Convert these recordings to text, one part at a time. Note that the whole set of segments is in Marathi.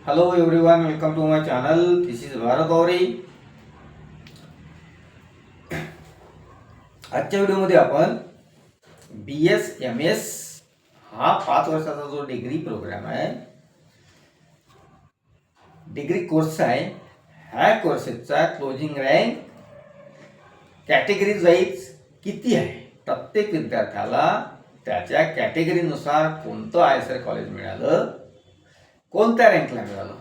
Hello everyone, welcome to my channel. This is Bharat Gauri. आजच्या व्हिडिओमध्ये आपण BSMS हा 5 वर्षाचा जो डिग्री प्रोग्राम आहे, डिग्री कोर्स आहे, ह्या कोर्सेसचा क्लोजिंग रँक कॅटेगरीज वाईज किती आहे, प्रत्येक विद्यार्थ्याला त्याच्या कॅटेगरीनुसार कोणतं आयसर कॉलेज मिळालं, कोणत्या रँकला मिळालं,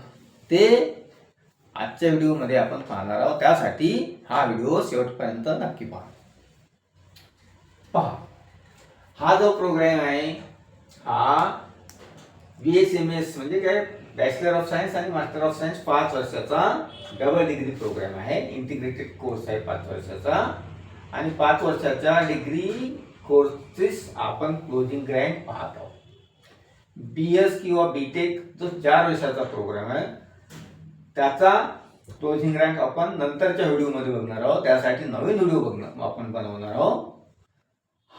ते आजच्या व्हिडिओमध्ये आपण पाहणार आहोत. त्यासाठी हा व्हिडिओ शेवटपर्यंत नक्की पहा. हा जो प्रोग्राम आहे हा BSMS म्हणजे काय, बॅचलर ऑफ सायन्स आणि मास्टर ऑफ सायन्स 5 वर्षाचा डबल डिग्री प्रोग्राम आहे. इंटिग्रेटेड कोर्स आहे 5 वर्षाचा. आणि 5 वर्षाच्या डिग्री कोर्सेस आपण क्लोजिंग रँक पाहत आहोत. BS किंवा BTech जो 4 वर्षाचा प्रोग्राम आहे त्याचा क्लोजिंग रँक आपण नंतरच्या व्हिडिओमध्ये बघणार आहोत. त्यासाठी नवीन व्हिडिओ आपण बनवणार आहोत.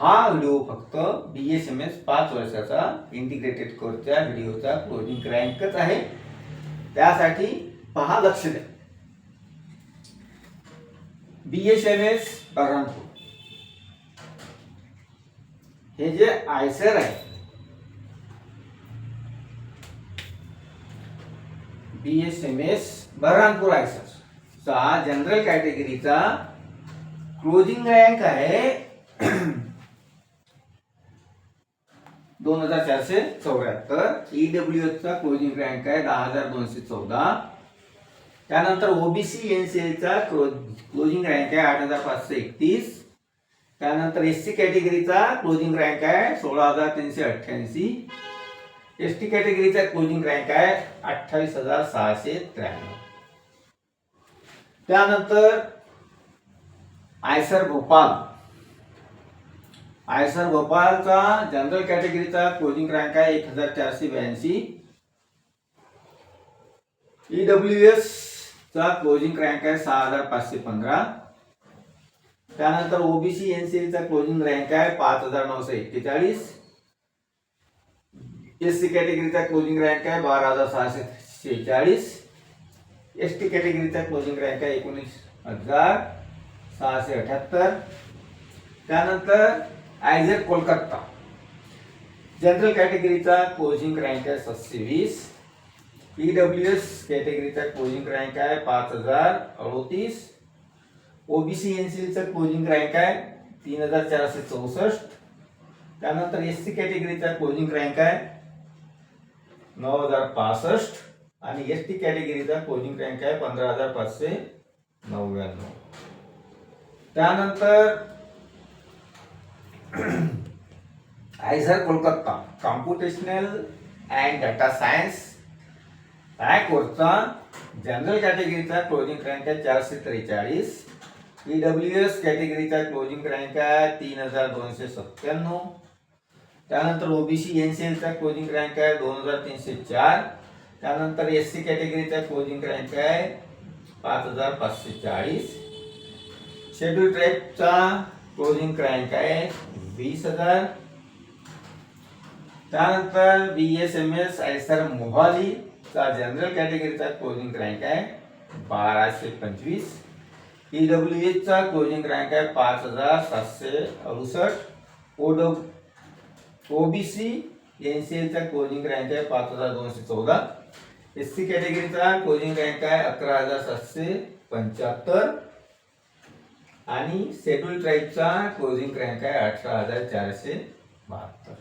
हा व्हिडिओ फक्त BSMS 5 वर्षाचा इंटिग्रेटेड कोर्सच्या व्हिडिओचा क्लोजिंग रँकच आहे. त्यासाठी पहा, लक्ष द्या. BSMS बऱ्हाणपूर हे जे आयसर आहे, BSMS बऱ्हाणपूर आयसर चा जनरल कॅटेगरीचा क्लोजिंग रँक आहे 2474. EWS चा क्लोजिंग रँक आहे 10214. त्यानंतर OBC NCL चा क्लोजिंग रँक आहे 8531. त्यानंतर SC कॅटेगरीचा क्लोजिंग रँक आहे 16388. ST कॅटेगरीचा क्लोजिंग रँक आहे 28693. त्यानंतर आयसर भोपाळचा जनरल कॅटेगरीचा क्लोजिंग रँक आहे 1482. EWS चा क्लोजिंग रँक आहे 6515. त्यानंतर OBC NCL चा क्लोजिंग रँक आहे 5941. SC कॅटेगरीचा क्लोजिंग रँक आहे 12646. ST कॅटेगरीचा क्लोजिंग रँक आहे 19678. त्यानंतर IISER Kolkata general कॅटेगरीचा closing rank आहे 720. EWS कॅटेगरीचा क्लोजिंग रँक आहे 5038. OBC NCL चा क्लोजिंग रँक आहे 3464. त्यानंतर SC कॅटेगरीचा क्लोजिंग रँक आहे 9065. आणि ST कॅटेगरीचा क्लोजिंग रँक आहे 15599. त्यानंतर IISER Kolkata computational and data science या कोर्सचा जनरल कॅटेगरीचा क्लोजिंग रँक आहे 443. EWS कॅटेगरीचा क्लोजिंग रँक आहे 3297. त्यानंतर OBC NCL चा क्लोजिंग रँक आहे 2304. त्यानंतर SC कॅटेगरीचा क्लोजिंग रँक आहे 5540. शेड्यूल ट्राईबचा क्लोजिंग रँक आहे 20000. त्यानंतर BSMS आयसर मोहाली चा जनरल कॅटेगरीचा क्लोजिंग रँक आहे 1225. EWS चा क्लोजिंग रँक आहे 5768. OBC NCL चा क्लोजिंग रँक आहे 5214. SC कॅटेगरीचा क्लोजिंग रँक आहे 11775. आणि शेड्यूल ट्राईबचा क्लोजिंग रँक आहे 18472.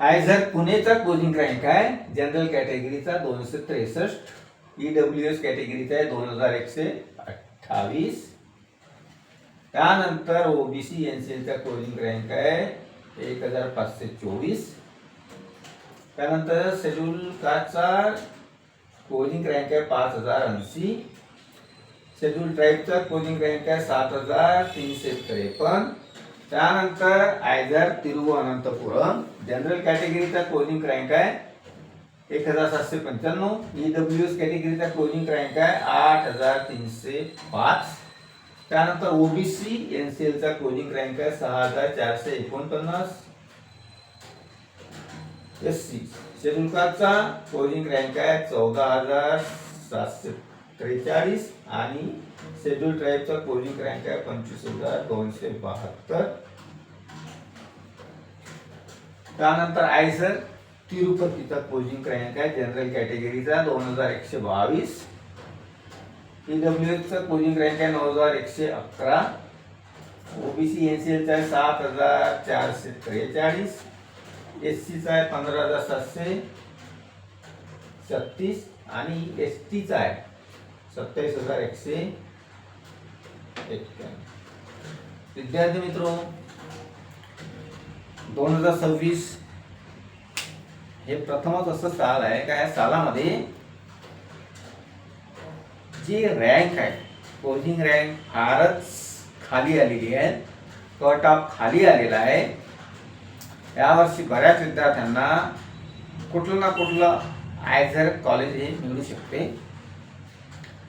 आयझर पुणेचा क्लोजिंग रँक आहे जनरल कॅटेगरीचा 263. EWS कॅटेगरीचा आहे 2128. त्यानंतर OBC NCL चा क्लोजिंग रँक आहे 1524. त्यानंतर शेड्यूल कास्टचा क्लोजिंग रँक आहे 5080. शेड्यूल ट्राईबचा क्लोजिंग रँक आहे 7353. त्यानंतर आयझर तिरुवनंतपुरम जनरल कॅटेगरीचा क्लोजिंग रँक आहे 1795. EWS कॅटेगरीचा क्लोजिंग रँक आहे 8305. त्यानंतर OBC NCL चा क्लोजिंग रँक आहे 6449. SC शेड्यूल कास्टचा क्लोजिंग रँक आहे 14,743 आणि शेड्यूल ट्राईबचा क्लोजिंग रँक आहे 25,272. त्यानंतर आयसर तिरुपतीचा क्लोजिंग रँक आहे जनरल कॅटेगरीचा 2,122. PWS चा क्लोजिंग रँक आहे 9,111. OBC NCL चा आहे 7,443. SC चा आहे 15,736 आणि ST चा आहे 27,191. विद्यार्थी मित्रो, 2026 हे प्रथमच असं साल आहे का या सालामध्ये जी रँक आहे क्लोजिंग रँक फारच खाली आलेली आहे, कट ऑफ खाली आलेला आहे. यावर्षी बऱ्याच विद्यार्थ्यांना कुठलं ना कुठलं आयझर कॉलेज हे मिळू शकते.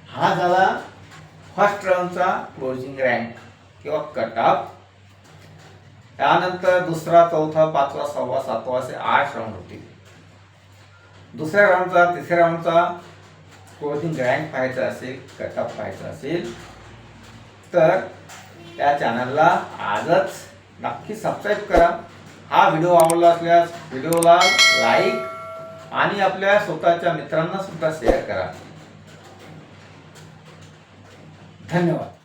हा झाला फर्स्ट राऊंडचा क्लोजिंग रँक किंवा कट ऑफ. त्यानंतर दुसरा, चौथा, पाचवा, सहावा, सातवा असे 8 राऊंड होतील. दुसऱ्या राऊंडचा, तिसऱ्या राऊंडचा क्लोजिंग रँक पाहायचा असेल, कट ऑफ पाहायचा असेल तर त्या चॅनलला आजच नक्की सबस्क्राईब करा. हा व्हिडिओ आवडला असल्यास व्हिडिओला लाईक आणि आपल्या स्वतःच्या मित्रांना सुद्धा शेअर करा. धन्यवाद.